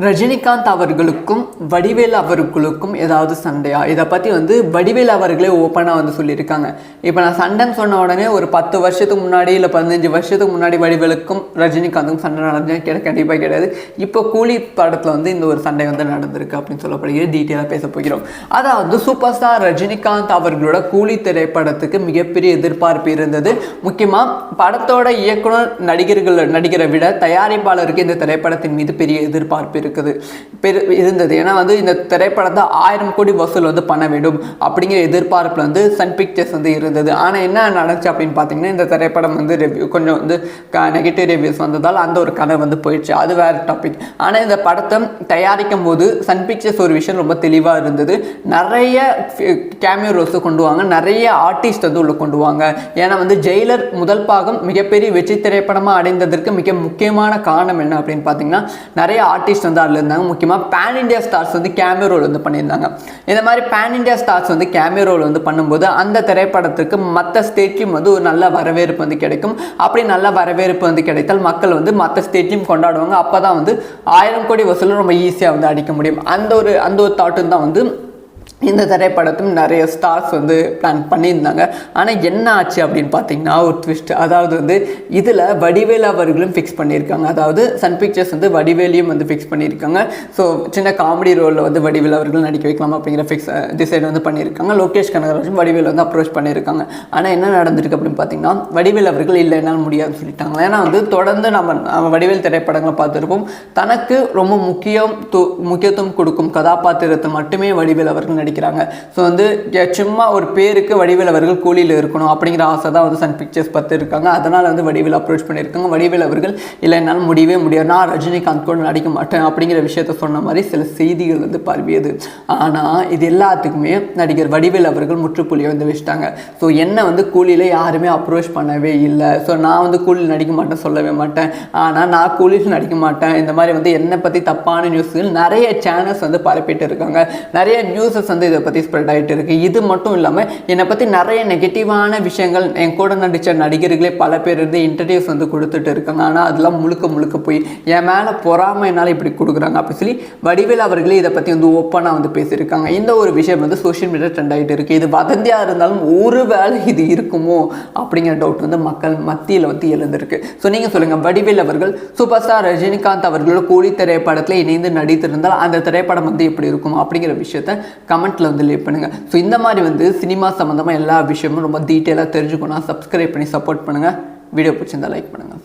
ரஜினிகாந்த் அவர்களுக்கும் வடிவேல் அவர்களுக்கும் ஏதாவது சண்டையா? இதை பற்றி வடிவேல் அவர்களே ஓப்பனாக சொல்லியிருக்காங்க. இப்போ நான் சண்டைன்னு சொன்ன உடனே ஒரு 10 வருஷத்துக்கு முன்னாடி இல்லை 15 வருஷத்துக்கு முன்னாடி வடிவேலுக்கும் ரஜினிகாந்துக்கும் சண்டை நடந்தேன் கண்டிப்பாக கிடையாது. இப்போ கூலி படத்தில் இந்த ஒரு சண்டை நடந்திருக்கு அப்படின்னு சொல்லப்படுகிறது. டீட்டெயிலாக பேச போகிறோம். அதாவது சூப்பர் ஸ்டார் ரஜினிகாந்த் அவர்களோட கூலி திரைப்படத்துக்கு மிகப்பெரிய எதிர்பார்ப்பு இருந்தது. முக்கியமாக படத்தோட இயக்குனர் நடிகரை விட தயாரிப்பாளருக்கு இந்த திரைப்படத்தின் மீது பெரிய எதிர்பார்ப்பு இருந்தது. ஏன்னா இந்த திரைப்படத்தை 1000 கோடி வசூல் பண்ண வேண்டும் அப்படிங்கிற எதிர்பார்ப்புல சன் பிக்சர்ஸ் இருந்தது. ஆனால் என்ன நடந்துச்சு அப்படின்னு பார்த்தீங்கன்னா, இந்த திரைப்படம் கொஞ்சம் நெகட்டிவ் ரிவ்யூஸ் வந்ததால் அந்த ஒரு கதை போயிடுச்சு. அது வேற டாபிக். ஆனால் இந்த படத்தை தயாரிக்கும் போது சன் பிக்சர்ஸ் ஒரு விஷயம் ரொம்ப தெளிவாக இருந்தது. நிறைய கேமியோ ரோல்ஸ் கொண்டு வாங்க, நிறைய ஆர்டிஸ்ட் உள்ள கொண்டு வாங்க. ஏன்னா ஜெயிலர் முதல் பாகம் மிகப்பெரிய வெற்றி திரைப்படமாக அடைந்ததற்கு மிக முக்கியமான காரணம் என்ன அப்படின்னு பார்த்தீங்கன்னா, நிறைய ஆர்டிஸ்ட் அதில் இருந்தாங்க. முக்கியமாக pan India stars cameo role பண்ணியிருந்தாங்க. இந்த மாதிரி pan India stars cameo role பண்ணும்போது அந்த திரைப்படத்துக்கு மற்ற ஸ்டேட்லையும் ஒரு நல்ல வரவேற்பு கிடைக்கும். அப்படி நல்ல வரவேற்பு கிடைத்தால் மக்கள் மற்ற ஸ்டேட்லையும் கொண்டாடுவாங்க. அப்போ தான் 1000 கோடி வசூல் ரொம்ப ஈஸியாக அடிக்க முடியும். அந்த ஒரு தாட்டு தான் இந்த திரைப்படத்தும் நிறைய ஸ்டார்ஸ் பிளான் பண்ணியிருந்தாங்க. ஆனால் என்ன ஆச்சு அப்படின்னு பார்த்தீங்கன்னா, ஒரு ட்விஸ்ட். அதாவது இதில் வடிவேல் அவர்களும் ஃபிக்ஸ் பண்ணியிருக்காங்க. அதாவது சன் பிக்சர்ஸ் வடிவேலையும் ஃபிக்ஸ் பண்ணியிருக்காங்க. ஸோ சின்ன காமெடி ரோலில் வடிவேல் அவர்கள் நடிக்க வைக்கலாம் அப்படிங்கிற ஃபிக்ஸ் டிசைட் பண்ணியிருக்காங்க. லோகேஷ் கனகராஜும் வடிவேல் அப்ரோச் பண்ணியிருக்காங்க. ஆனால் என்ன நடந்திருக்கு அப்படின்னு பார்த்தீங்கன்னா, வடிவேல் அவர்கள் இல்லை என்னால் முடியாதுன்னு சொல்லிட்டாங்க. ஏன்னா தொடர்ந்து நம்ம வடிவேல் திரைப்படங்களை பார்த்துருப்போம். தனக்கு ரொம்ப முக்கியத்துவம் கொடுக்கும் கதாபாத்திரத்தை மட்டுமே வடிவேல் அவர்கள் நடிக்கிறாங்க. ஸோ சும்மா ஒரு பேருக்கு வடிவேல் அவர்கள் கூலியில் இருக்கணும் அப்படிங்கிற ஆசை தான் சன் பிக்சர்ஸ் பார்த்து இருக்காங்க. அதனால் வடிவேல் அப்ரோச் பண்ணியிருக்காங்க. வடிவேல் அவர்கள் இல்லை என்னால் முடியவே முடியாது, நான் ரஜினிகாந்த் கூட நடிக்க மாட்டேன் அப்படிங்கிற விஷயத்த சொன்ன மாதிரி சில செய்திகள் பரவியது. ஆனால் இது எல்லாத்துக்குமே நடிகர் வடிவேல் அவர்கள் முற்றுப்புள்ளியை வச்சுட்டாங்க. ஸோ என்ன கூலியில் யாருமே அப்ரோச் பண்ணவே இல்லை. ஸோ நான் கூலியில் நடிக்க மாட்டேன் சொல்லவே மாட்டேன். ஆனால் நான் கூலியில் நடிக்க மாட்டேன். இந்த மாதிரி என்னை பற்றி தப்பான நியூஸ்கள் நிறைய சேனல்ஸ் பரப்பிட்டு இருக்காங்க. நிறைய நியூஸஸ் இதை பற்றி ஸ்ப்ரெட் ஆகிட்டு இருக்கு. இது மட்டும் இல்லாமல் என்னை பற்றி நிறைய நெகட்டிவான விஷயங்கள் என் கூட நடித்த நடிகர்களே பல பேர் இன்டர்வியூஸ் கொடுத்துட்டு இருக்காங்க. ஆனால் அதெல்லாம் முழுக்க போய் என் மேலே பொறாமையினால இப்படி கொடுக்குறாங்க அப்படி சொல்லி வடிவேல் அவர்களே இதை பற்றி ஓப்பனாக பேசியிருக்காங்க. இந்த ஒரு விஷயம் சோஷியல் மீடியா ட்ரெண்ட் ஆகிட்டு இருக்கு. இது வதந்தியாக இருந்தாலும் ஒரு வேளை இது இருக்குமோ அப்படிங்கிற டவுட் மக்கள் மத்தியில் எழுந்திருக்கு. ஸோ நீங்கள் சொல்லுங்கள், வடிவேல் அவர்கள் சூப்பர் ஸ்டார் ரஜினிகாந்த் அவர்களோட கூலி திரைப்படத்தில் இணைந்து நடித்திருந்தால் அந்த திரைப்படம் எப்படி இருக்கும் அப்படிங்கிற விஷயத்தை கமெண்ட்டில் லீவ் பண்ணுங்கள். ஸோ இந்த மாதிரி சினிமா சம்மந்தமாக எல்லா விஷயமும் ரொம்ப டீட்டெயிலாக தெரிஞ்சுக்கணும். சப்ஸ்கிரைப் பண்ணி சப்போர்ட் பண்ணுங்கள். வீடியோ பிடிச்சிருந்தால் லைக் பண்ணுங்கள்.